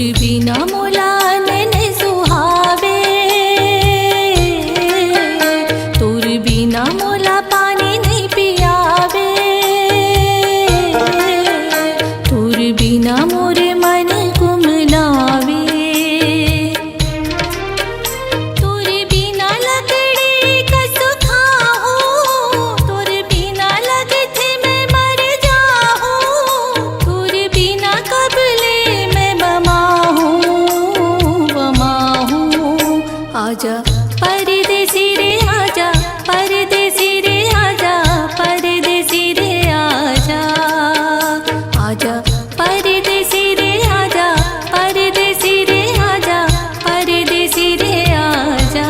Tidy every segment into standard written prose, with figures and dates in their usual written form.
बिना मोला नैन सुहावे, तोर बिना मोला पानी नहीं पियावे, तोर बिना मोरे मन कुमलावे, तोर बिना लकड़ी कस खाओ, तोर बिना लगथे मैं मर जाओ, तोर बिना कबले मैं आजा परदेसी रे आजा, परदेसी रे आजा, परदेसी रे आजा, आजा परदेसी रे आजा, परदेसी रे आजा, परदेसी रे आजा।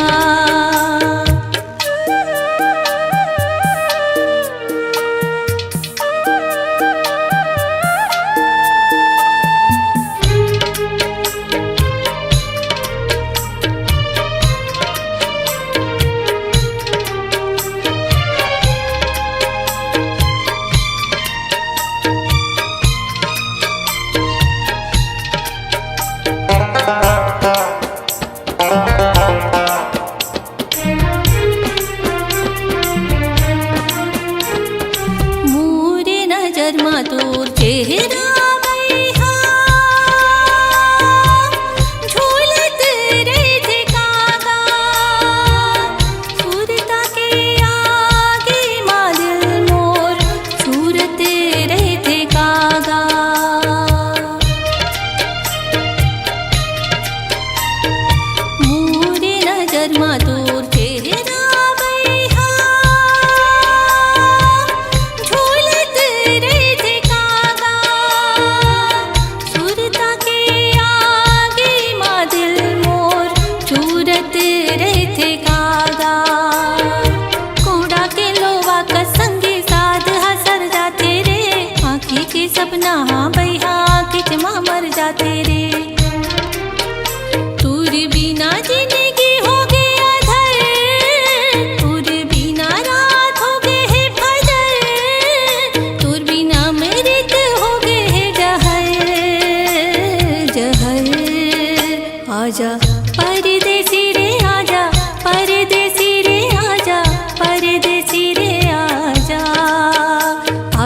मोरे नजर मा तोर चेहरा मैहा, झूलत रहिथे कागा, सुरता के आगे मा दिल मोर झूरत रहिथे कागा। मोरे नजर मा तोर चेहरा मैहा, झूलत रहिथे कागा, सुरता के आगे मा दिल मोर झूरत रहिथे कागा। कोड़ा के लोवा का संगे साध हसर जाते रे, आँखी के सपना हाँ बैहा खिच मा मर जाते रे। तोर बिना जिंदगी हो गया अधर, तोर बिना रात हो गए है फजर, तोर बिना मृत हो गए है जहर, जहर। आजा परदेसी रे आजा, परदेसी रे आजा, परदेसी रे आजा,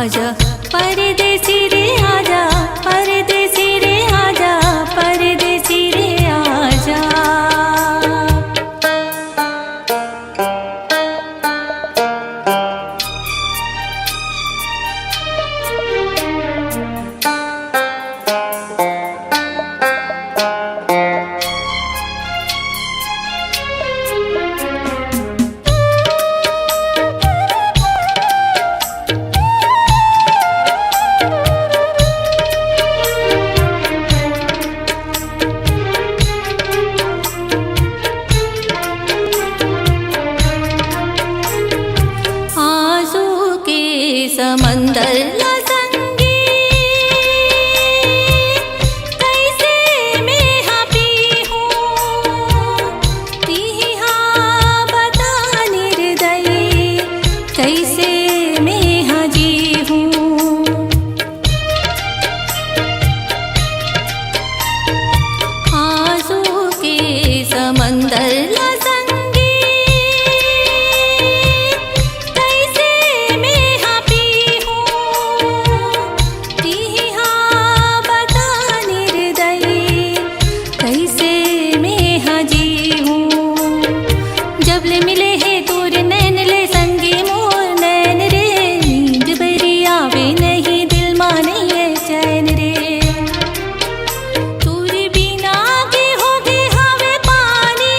आजा परदेसी रे आजा, परदेसी रे आजा, परदेसी रे आजा। आंसू के समंदर ला संगी, कैसे मैं हाँ पी हूँ, तीही हाँ बता निर्दयी, कैसे मैं हाँ जी हूँ। आंसू के समंदर ला संगी, कैसे मैं हाँ पी हूँ, तीही हाँ बता निर्दयी, कैसे मैं हाँ जी हूँ। जब ले मिले है तोर नैन ले संगी मोर नैन रे, नींद बरी आवे नहीं दिल माने है चैन रे। तोर बिना आगे हो गए हवे पानी,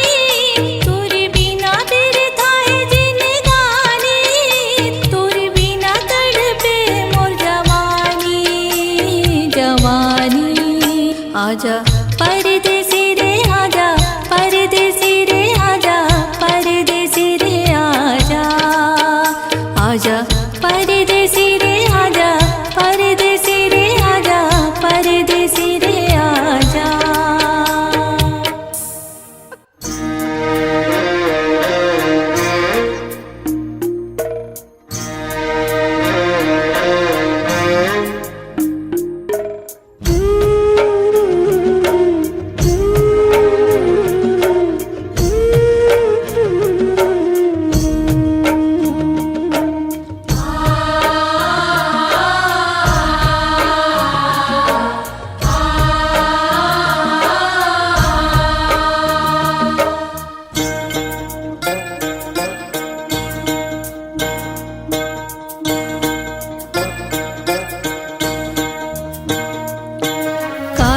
तोर बिना बिरथा है जिंदगानी, तोर बिना तड़पे मोर जवानी, जवानी। आजा परदेसी रे आजा, परदेसी रे आजा, परदेसी रे आजा, आजा परदेसी रे आजा, परदेसी रे आजा, परदेसी रे आजा।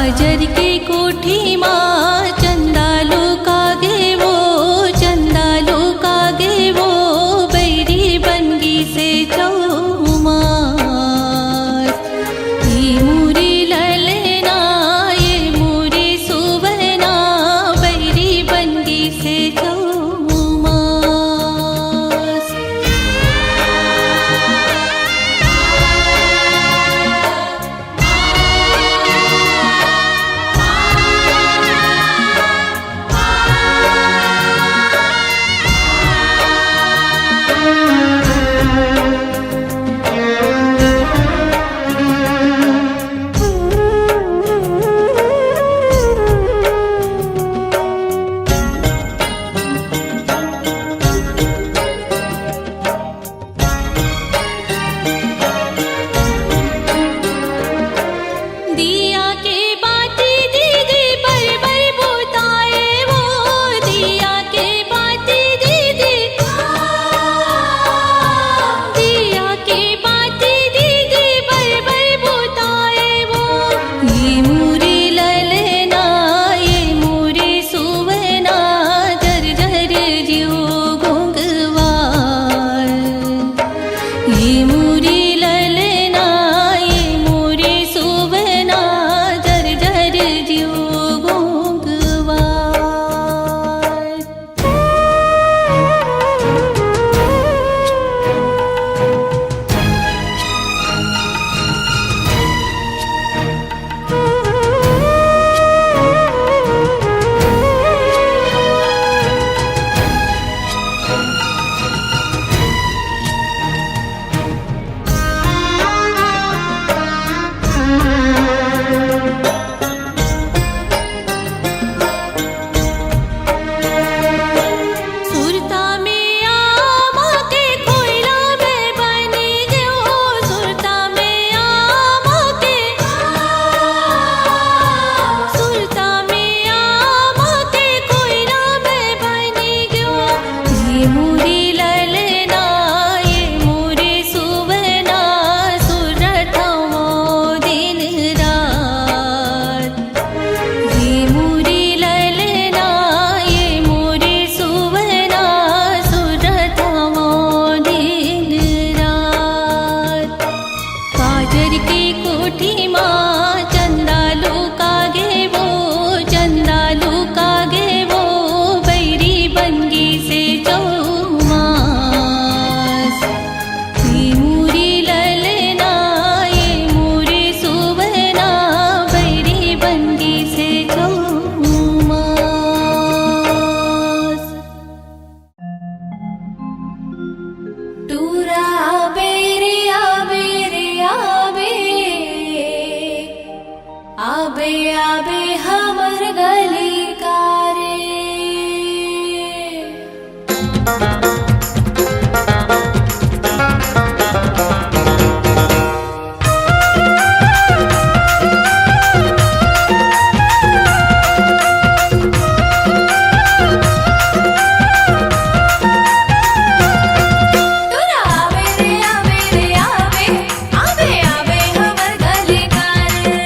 काजर के कोठी माँ चंदा लुका गे वो, चंदा लुका गे वो, बैरी बनगी से चौमास। ये मुरी ललना ये मुरी सुवना, बैरी बनगी से चौमास। दिया के बाती दीदी पर बर बुताए वो, दिया के बाती दीदी, दिया के बाती दीदी पर बर बुताए वो। ये मुरी ललना ये मुरी सुवना, जर जर जियो घोंघवार। ये मुरी ललना ये मुरी सुवना, जर जर जियो घोंघवार। सुरता में आमा के कोयला में बनी गयो, सुरता में आमा के, सुरता में आमा के कोयला में बनी गयो। ये मुरी ललना ये मुरी सुवना, सुरथमो दिन रात। ये मुरी ललना ये मुरी सुवना, सुरथमो दिन रात। काजर की कोठी माँ चंदा लुका गे वो, चंदा लुका गे वो, बैरी बनगी से चौमास। ये मुरी ललना ये मुरी सुवना, बैरी बनगी से चौमास। टूरा आबे रे आबे रे आबे, आबे आबे हमर गली का रे। टूरा आबे रे आबे रे आबे, आबे आबे हमर गली का रे।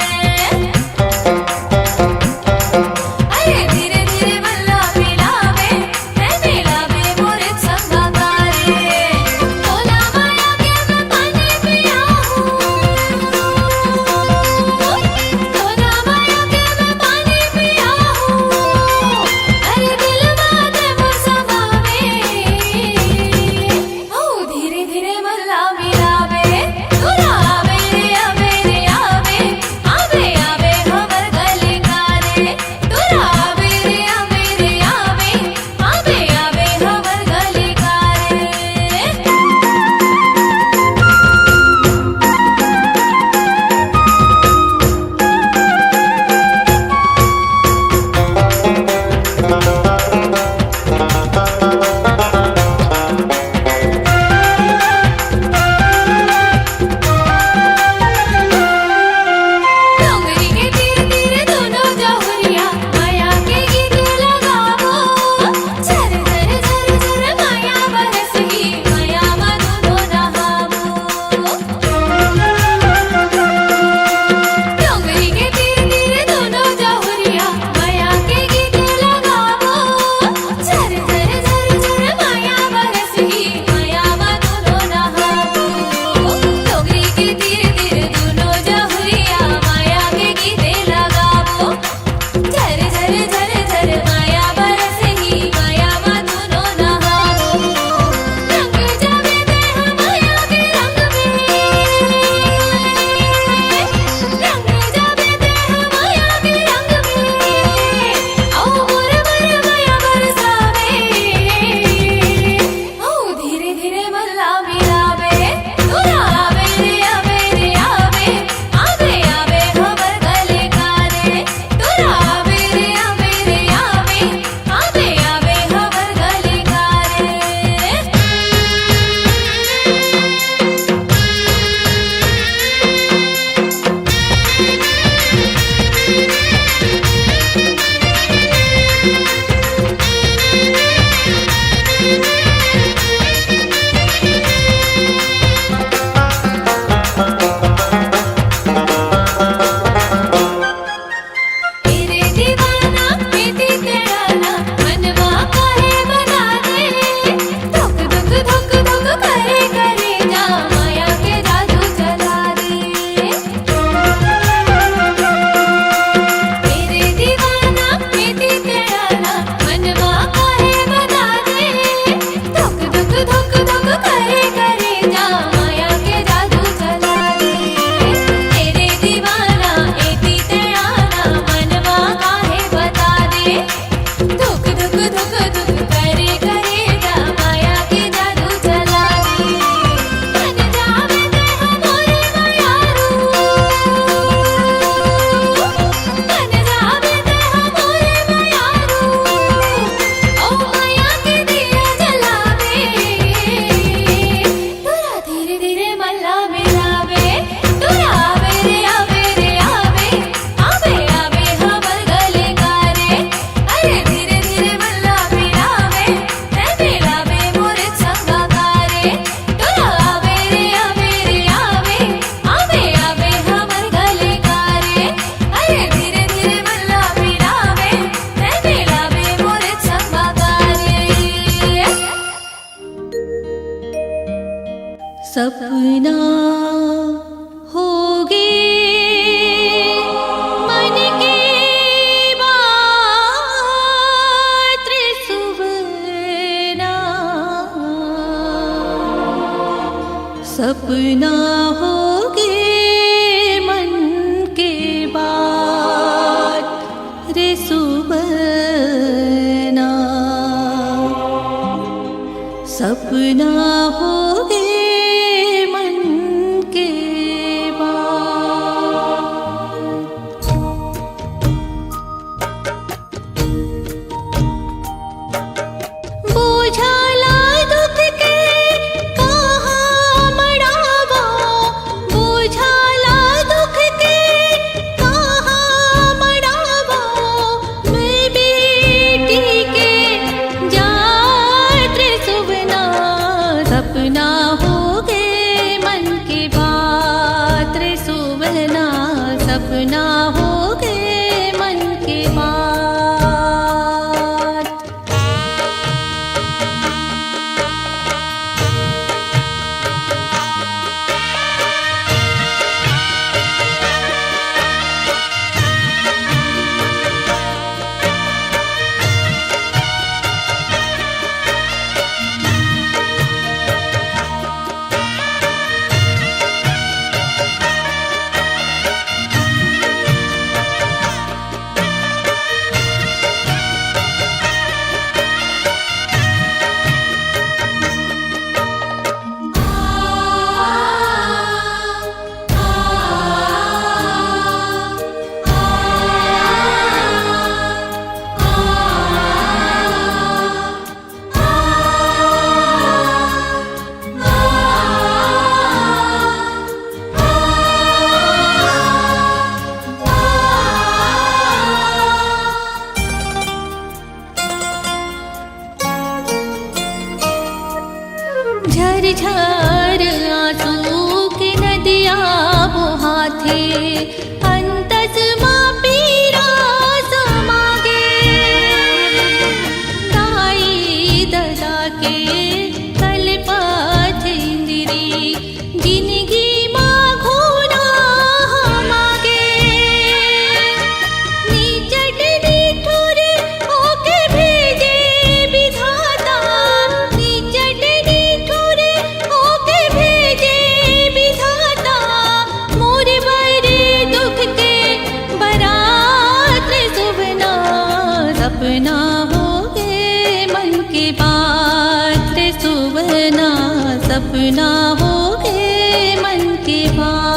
सपना हो गए मन की बात।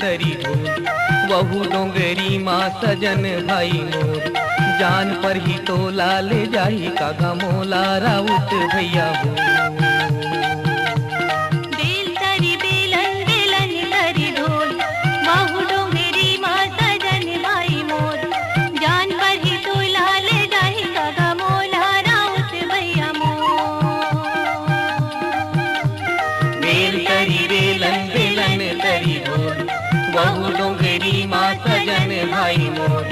तरी ढोल। वहु डोंगरी माँ सजन भाई मोर, जान पर ही तो लाले जाही कागा मोला राउत भैया हो। बेल तरी बेलन बेलन तरी ढोल, वहु डोंगरी माँ सजन भाई मोर, जान पर ही तो लाले जाही कागा मोला राउत भैया मोर। बेल तरी बेलन बेलन तरी ढोल, वहु डोंगरी माँ सजन भाई मोर,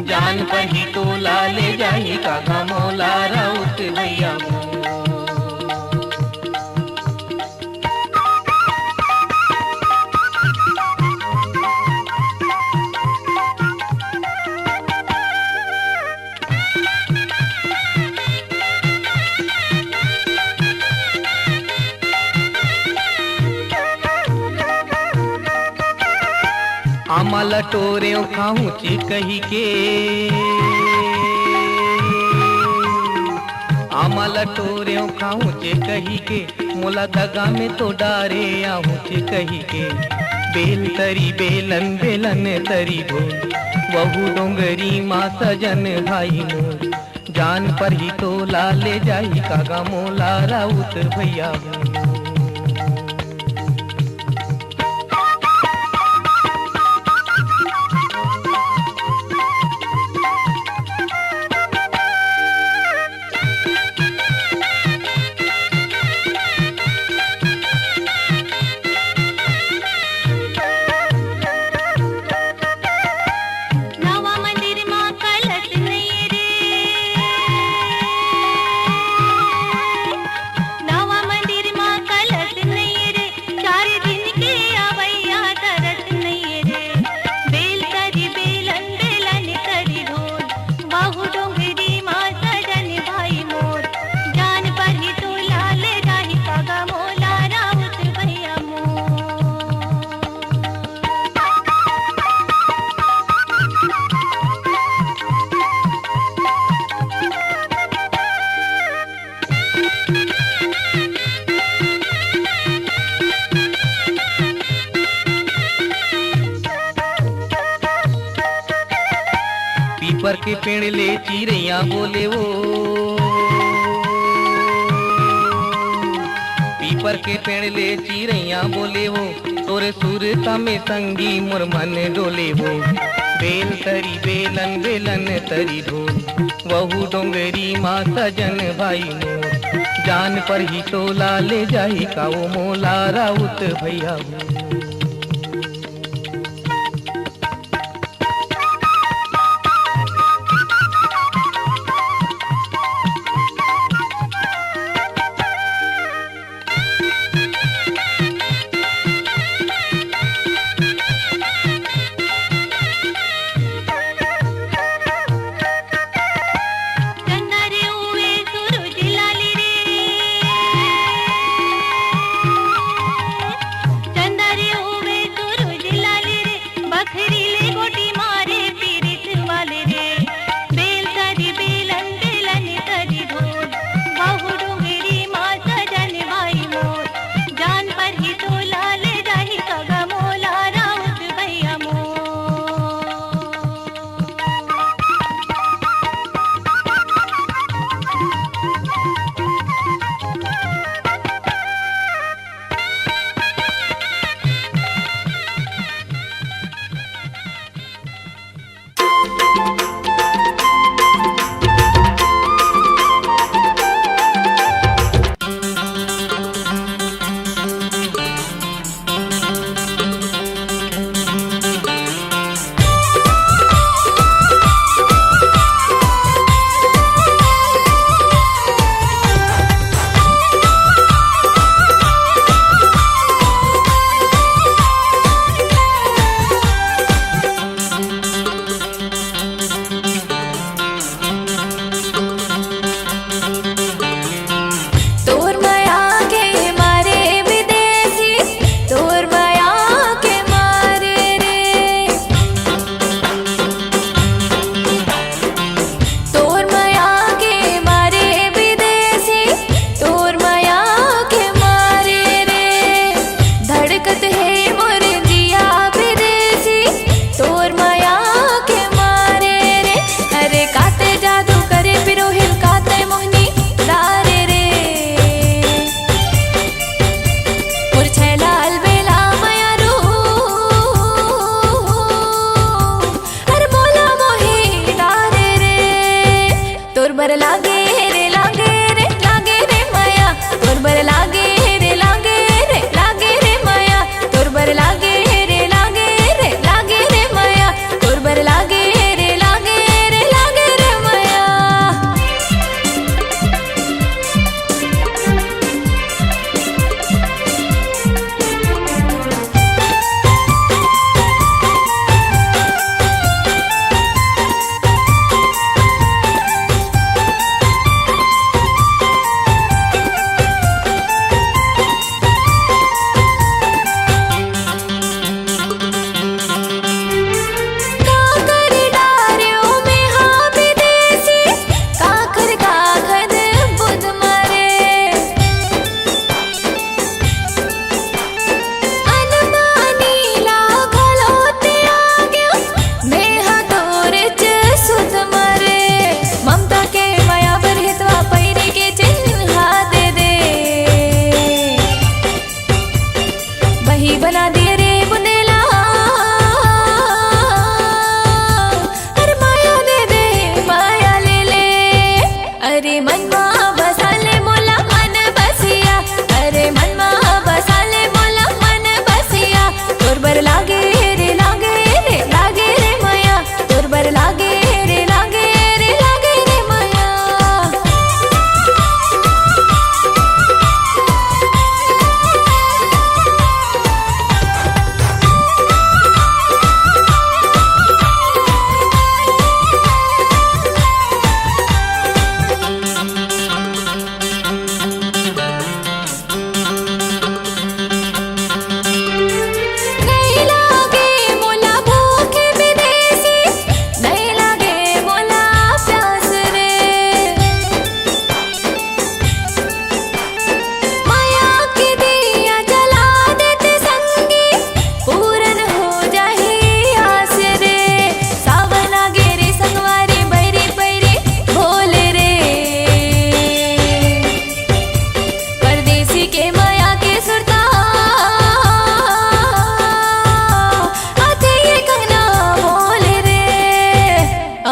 जान पर ही तो लाले जाही कागा मोला राउत भैया मोर। आमाला टोरे खाऊं ची कही के, आमाला टोरे खाऊं चे कही के, मोला दगा में तो डारे आहूं चे कही के। बेल तरी बेलन बेलन तरी ढोल, वहु डोंगरी माँ सजन भाई मोर, जान पर ही तो लाले जाही कागा मोला राउत भैया हो। पीपर के पेड़ ले चिड़ैया बोले वो, पीपर के पेड़ ले चिड़ैया बोले वो, तोरे सुरता में संगी मोर मन डोले वो। बेल तरी बेलन बेलन तरी ढोल, वहु डोंगरी माँ सजन भाई मोर, जान पर ही तो लाले जाही का वो मोला राउत भैया हो। चंदा रे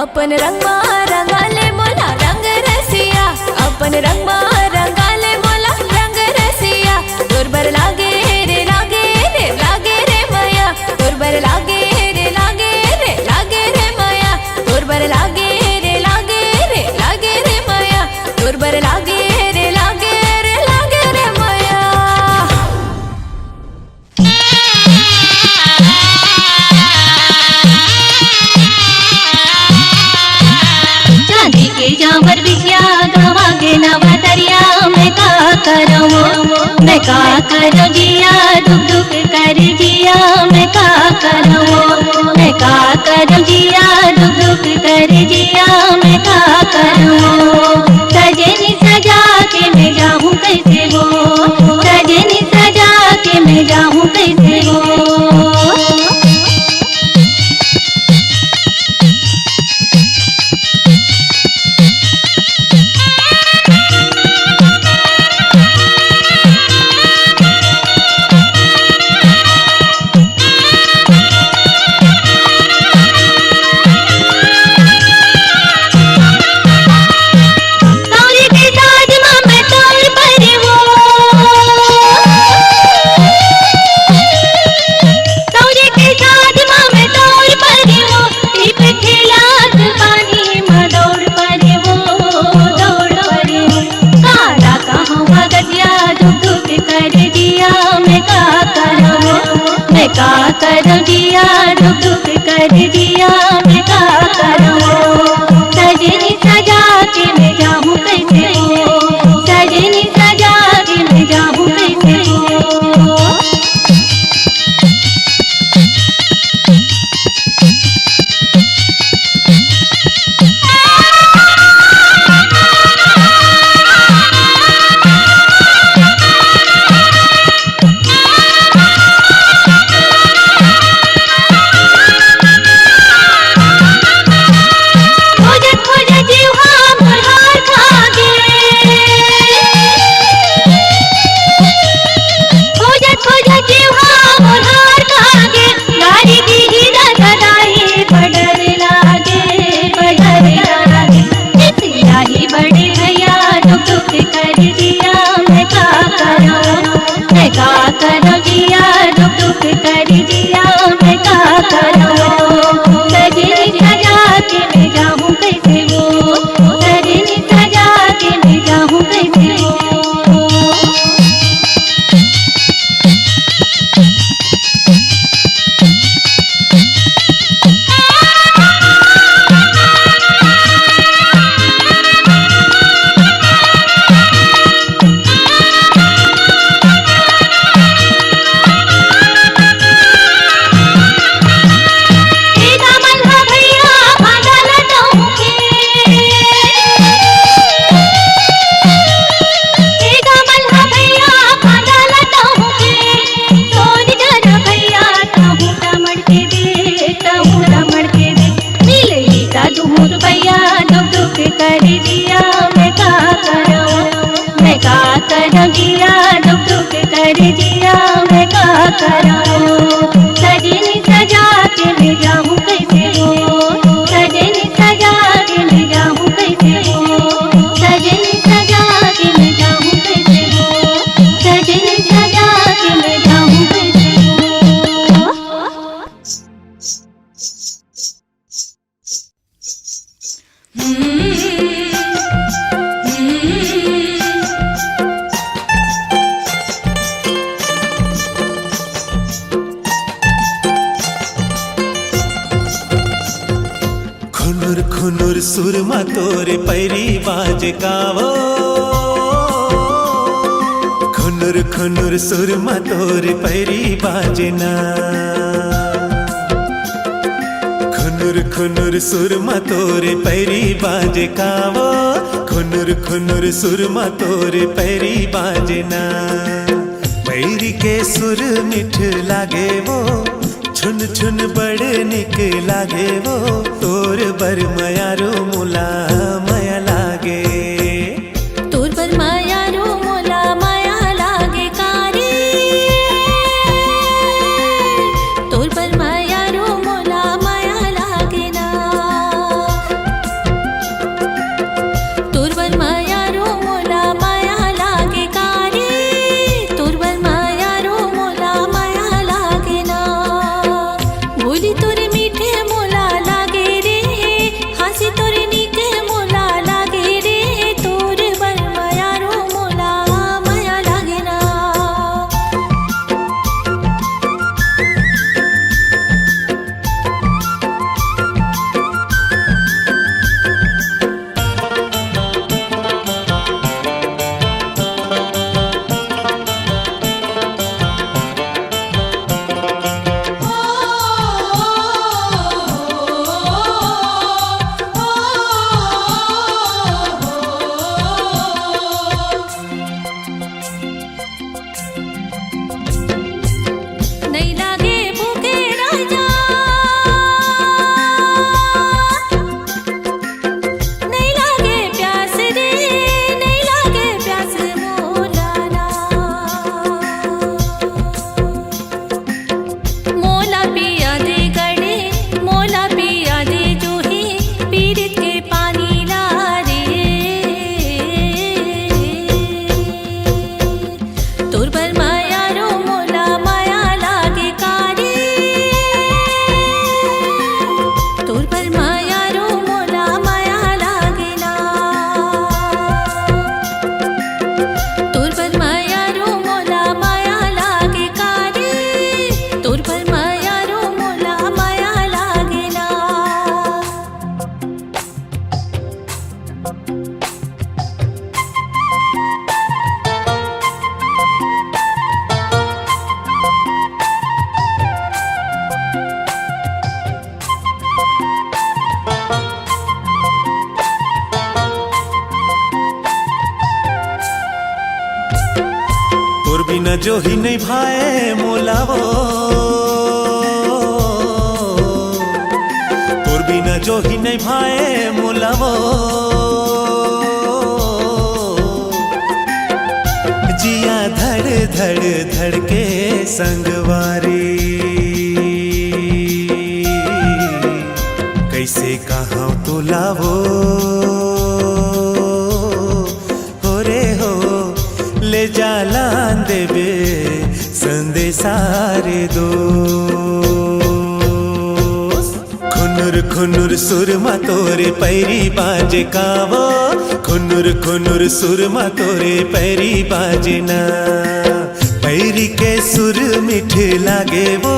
अपन रंगमा रंगाले मोला रंग रसिया, अपन रंगमा रंगाले मोला रंग रसिया। तोर बर लागे रे लागे रे लागे रे माया, तोर बर लागे रे लागे रे लागे रे माया, तोर बर लागे रे लागे रे लागे रे माया, तोर बर लागे रे लागे रे लागे रे माया। चांदी के जावर बिछिया गवा गे नवा दरिया, मैं का करूँ मैं का करूँ जिया दुख दुख कर जिया, मैं का करूँ मैं का करूँ जिया दुख दुख कर जिया, मैं का करूँ। सजनी सजा के मैं जाऊँ कैसे हो, सजनी सजा के मैं जाऊँ कैसे हो। मैं का करूँ जिया दुख दुख कर जिया, मैं का करूँ। सजनी सजा के मैं जाऊँ कैसे हो, सजनी सजा के मैं जाऊँ कैसे हो। मैं का करूँ जिया दुख दुख कर जिया, मैं का करूँ। सजनी सजा के मैं जाऊँ कैसे हो, सजनी सजा के मैं जाऊँ कैसे हो। मैं का करूँ जिया दुख दुख कर जिया, मैं का करूँ। सजनी सजा के मैं जाऊँ कैसे हो, सजनी सजा के मैं जाऊँ कैसे हो, सजनी सजा के मैं जाऊँ कैसे हो, सजनी सजा के मैं जाऊँ कैसे हो। खुनुर खुनुर सुरमा तोरे पैरी बाज गावो, खुनुर खुनुर सुरमा तोरे पैरी बाजना, खुनुर खुनुर सुरमा तोरे पैरी बाज गावो, खुनुर खुनुर सुरमा तोरे पैरी बाजना। पैरी के सुर मिठ लागे वो, छुन छुन बड़े निक लागे वो, तोर बर मयारो मुला मया लागे, तोर बर मायारो मोला माया लागे कारी, तोर बर मायारो मोला माया लागे ना। जो ही नहीं भाए मोलावो, तोर बिना जो ही नहीं भाए मोलावो, जिया धड़ धड़ धड़ के संगवारी, कैसे कहाँ तो लावो हो रे हो, ले जाला देवे संदेशारे दो। खुनुर खुनुर सुरमा तोरे पैरी बाजे कावो, खुनुर खुनुर सुरमा तोरे पैरी बाजे ना, पैरी के सुर मीठे लागे वो,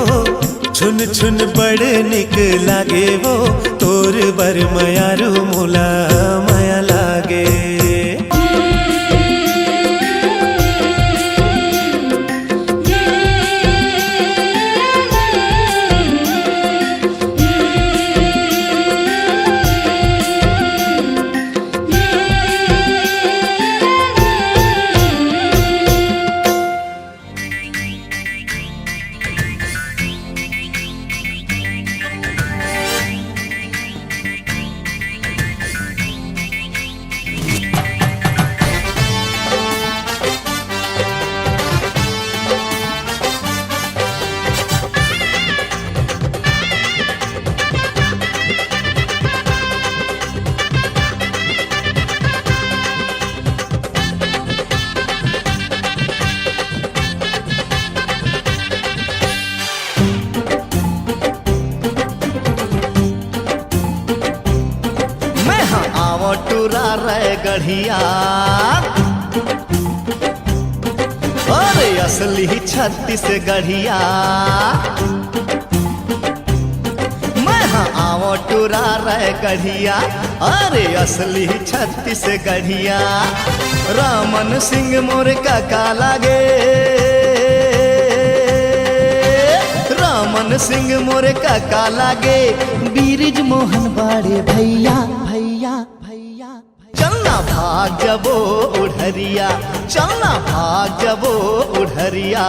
छुन छुन बड़े निक लागे वो, तोर बर मयारू मोला माया लागे। गढ़िया अरे असली छत्तीसगढ़िया, मैं हाँ आवो टूरा रे गढ़िया, अरे असली छत्तीसगढ़िया, रामन सिंह मोर काका लागे, रामन सिंह मोर काका लागे, बीरज मोहन बाड़े भैया भैया भैया, चलना भाग जबो उड़हरिया, चलना भाग जबो उड़हरिया।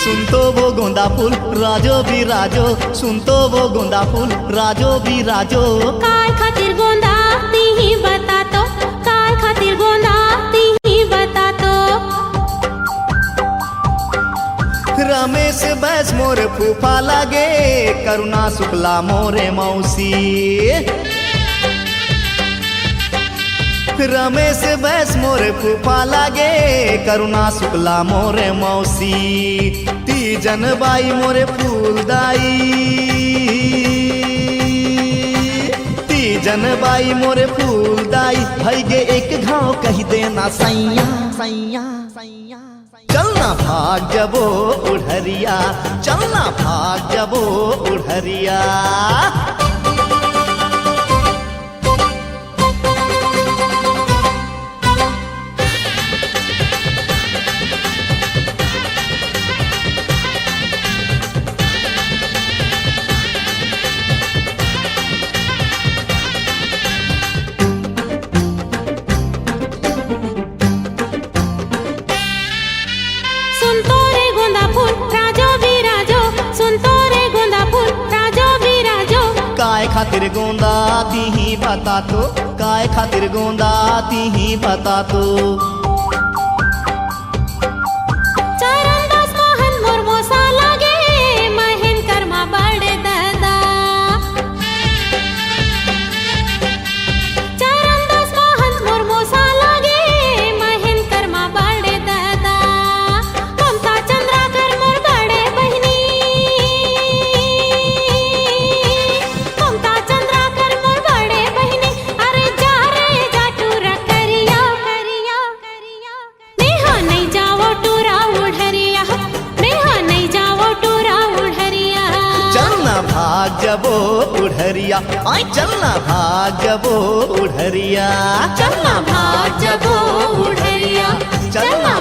सुनतो वो गोंदा फूल राजो भी राजो, सुनतो वो गोंदा फूल राजो भी राजो, काय खातिर गोंदा ती बता तो, काय खातिर गोंदा ती बता तो। रमेश बैस मोर फूफा लागे, करुणा शुक्ला मोरे मौसी, रमेश बैस मोरे फूफा लागे, करुणा शुक्ला मोरे मौसी, तीजन बाई मोरे फूलदाई, तीजन बाई मोरे फूलदाई, भैगे एक घाव कही देना सैया सैया सैया। चलना भाग जबो उड़हरिया, चलना भाग जबो उड़हरिया। खातिर गोंदा ती ही बता तो, काय खातिर गोंदा ती ही बता तो। चरणदास मोहन मुर्मू सा लागे महेन कर्मा बड़े दादा। चरणदास मोहन मुर्मू सा लागे महेन कर्मा बड़े दादा। ममता चंद्राकर मोर बड़े बहनी, ममता चंद्राकर मोर बड़े बहनी। अरे जा रे जा टूरा करिया करिया करिया। नेहा नहीं जाओ टूरा उड़हरिया, नेहा नहीं जाओ टूरा उड़हरिया। चलना भाग जबो उड़हरिया, आई चलना भाग जबो उड़हरिया। चलना भाग जबो उड़हरिया, चलना